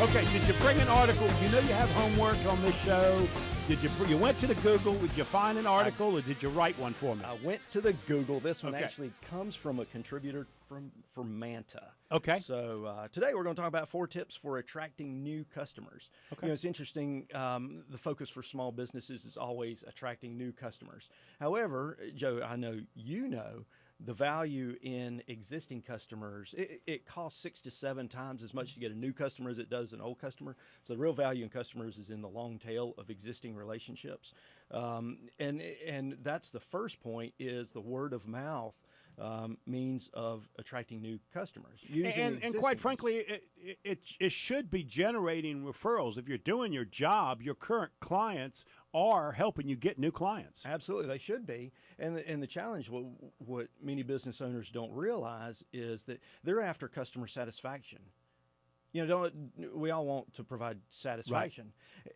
Okay, did you bring an article? You know you have homework on this show. Did you went to the Google? Did you find an article, or did you write one for me? I went to the Google. This one actually comes from a contributor from Manta. Okay. So today we're going to talk about 4 tips for attracting new customers. Okay. It's interesting. The focus for small businesses is always attracting new customers. However, Joe, I know you know the value in existing customers. It costs 6 to 7 times as much to get a new customer as it does an old customer. So the real value in customers is in the long tail of existing relationships. And that's the first point, is the word of mouth means of attracting new customers. And quite frankly, it should be generating referrals. If you're doing your job, your current clients are helping you get new clients. Absolutely, they should be. And the challenge, what many business owners don't realize, is that they're after customer satisfaction. We all want to provide satisfaction. Right.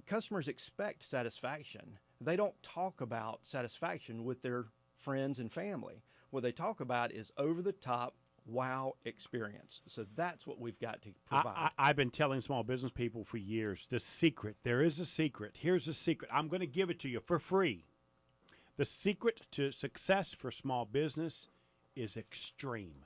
Customers expect satisfaction. They don't talk about satisfaction with their friends and family. What they talk about is over-the-top wow experience. So that's what we've got to provide. I've been telling small business people for years, the secret, there is a secret. Here's a secret. I'm going to give it to you for free. The secret to success for small business is extreme.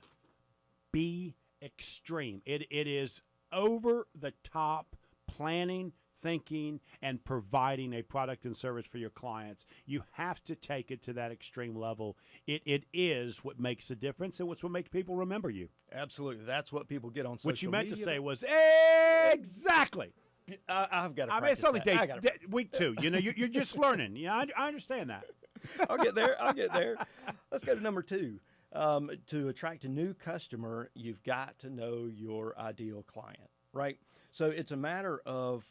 Be extreme. It is over-the-top planning, thinking, and providing a product and service for your clients. You have to take it to that extreme level. It is what makes a difference, and what's what makes people remember you. Absolutely. That's what people get on social media. What you meant to say was exactly. I've got to I mean, it's only week 2. You're just learning. Yeah, I understand that. I'll get there. Let's go to number 2. To attract a new customer, you've got to know your ideal client, right? So it's a matter of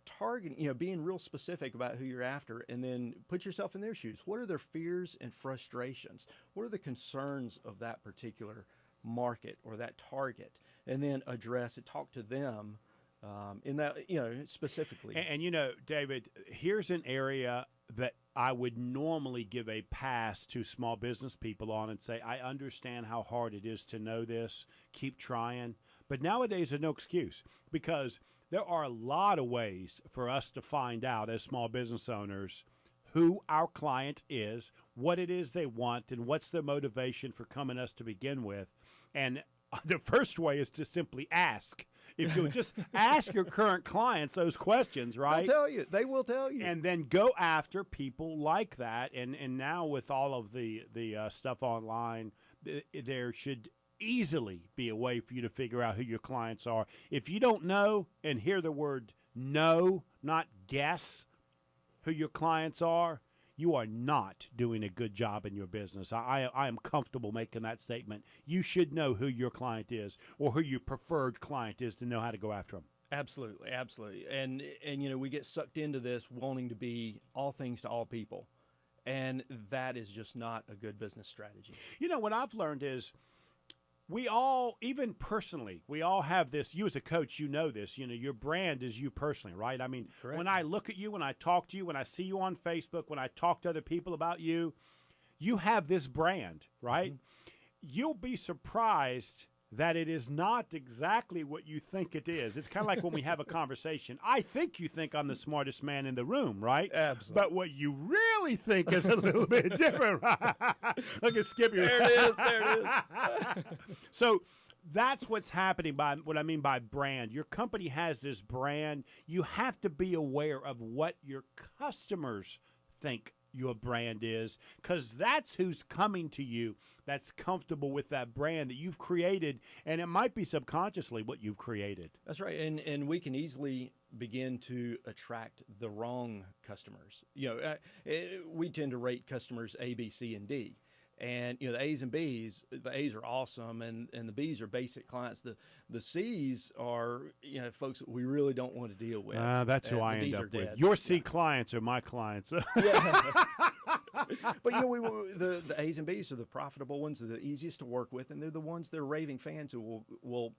targeting, being real specific about who you're after, and then put yourself in their shoes. What are their fears and frustrations? What are the concerns of that particular market or that target? And then address it, talk to them in that, specifically. And David, here's an area that I would normally give a pass to small business people on and say, I understand how hard it is to know this. Keep trying. But nowadays, there's no excuse, because there are a lot of ways for us to find out as small business owners who our client is, what it is they want, and what's their motivation for coming to us to begin with. And the first way is to simply ask. If you just ask your current clients those questions, right? They'll tell you. They will tell you. And then go after people like that. And now with all of the stuff online, there should easily be a way for you to figure out who your clients are. If you don't know and hear the word know, not guess, who your clients are, you are not doing a good job in your business. I am comfortable making that statement. You should know who your client is, or who your preferred client is, to know how to go after them. Absolutely, absolutely. And we get sucked into this wanting to be all things to all people, and that is just not a good business strategy. What I've learned is, we all, even personally, we all have this. You as a coach, this. Your brand is you personally, right? I mean, Correct. When I look at you, when I talk to you, when I see you on Facebook, when I talk to other people about you, you have this brand, right? Mm-hmm. You'll be surprised that it is not exactly what you think it is. It's kind of like when we have a conversation. I think you think I'm the smartest man in the room, right? Absolutely. But what you really think is a little bit different, right? Look at Skippy. There it is. So that's what's happening by what I mean by brand. Your company has this brand. You have to be aware of what your customers think your brand is, because that's who's coming to you, that's comfortable with that brand that you've created, and it might be subconsciously what you've created. That's right, and we can easily begin to attract the wrong customers. We tend to rate customers A, B, C, and D. And the A's and B's, the A's are awesome, and the B's are basic clients. The C's are folks that we really don't want to deal with. That's who I end up with. Your C clients are my clients. Yeah. But the A's and B's are the profitable ones, they're the easiest to work with, and they're the ones they're raving fans who will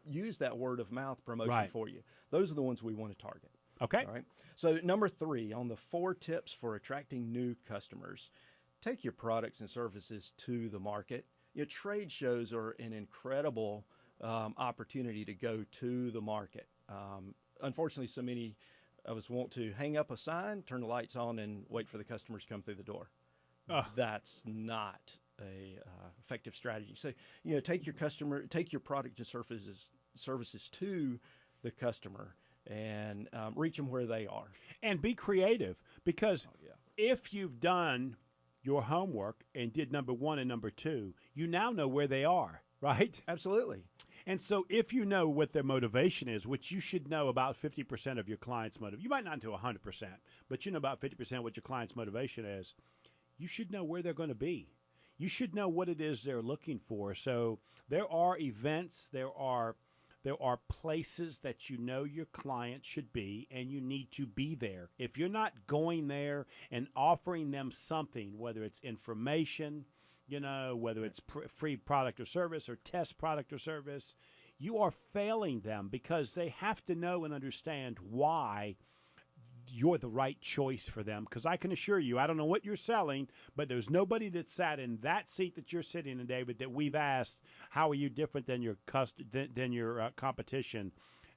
use that word of mouth promotion for you. Those are the ones we want to target. Okay. All right. So number 3 on the 4 tips for attracting new customers. Take your products and services to the market. Trade shows are an incredible opportunity to go to the market. Unfortunately, so many of us want to hang up a sign, turn the lights on, and wait for the customers to come through the door. That's not a effective strategy. So, take your product and services to the customer and reach them where they are. And be creative, because if you've done your homework and did number 1 and number 2, you now know where they are, right? Absolutely. And so if you know what their motivation is, which you should know about 50% of your client's motive, you might not know 100%, but you know about 50% what your client's motivation is, you should know where they're going to be. You should know what it is they're looking for. So there are events, there are places that you know your client should be, and you need to be there. If you're not going there and offering them something, whether it's information, whether it's free product or service or test product or service, you are failing them, because they have to know and understand why you're the right choice for them. Because I can assure you, I don't know what you're selling, but there's nobody that sat in that seat that you're sitting in, David, that we've asked, how are you different than your competition,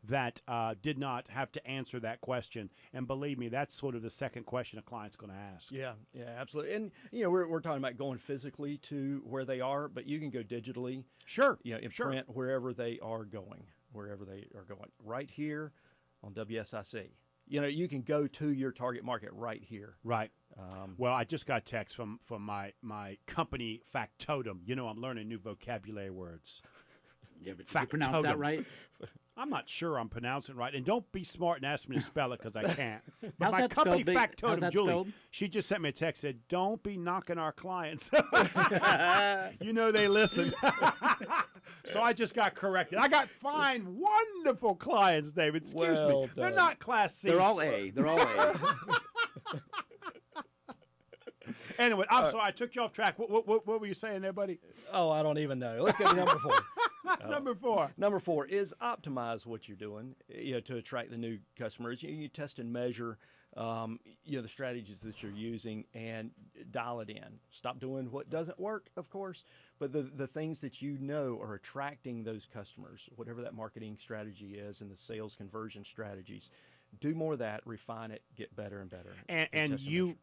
that did not have to answer that question. And believe me, that's sort of the second question a client's going to ask. Yeah, absolutely. And we're talking about going physically to where they are, but you can go digitally. Sure. In print, wherever they are going, right here on WSIC. You can go to your target market right here. Right. Well, I just got text from my company factotum. I'm learning new vocabulary words. Yeah, but you pronounce that right? I'm not sure I'm pronouncing it right. And don't be smart and ask me to spell it, because I can't. But How's my that company spelled, factotum, Julie, spelled? she just sent me a text, said, don't be knocking our clients. They listen. So I just got corrected. I got fine, wonderful clients, David. Excuse me. Done. They're not class C. They're all A. They're all A's. Anyway, I'm sorry. I took you off track. What were you saying there, buddy? Oh, I don't even know. Let's go to number 4. Number 4. Number 4 is optimize what you're doing, to attract the new customers. You test and measure, the strategies that you're using, and dial it in. Stop doing what doesn't work, of course, but the things that are attracting those customers, whatever that marketing strategy is, and the sales conversion strategies. Do more of that, refine it, get better and better. And you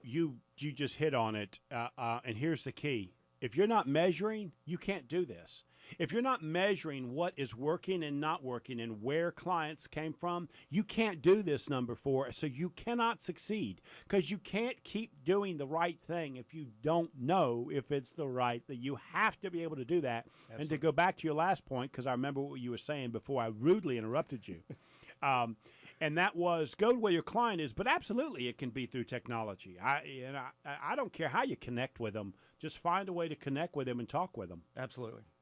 just hit on it. And here's the key. If you're not measuring, you can't do this. If you're not measuring what is working and not working and where clients came from, you can't do this, number 4. So you cannot succeed, because you can't keep doing the right thing if you don't know if it's the right thing. You have to be able to do that. Absolutely. And to go back to your last point, because I remember what you were saying before I rudely interrupted you. And that was, go to where your client is, but absolutely it can be through technology. I don't care how you connect with them. Just find a way to connect with them and talk with them. Absolutely.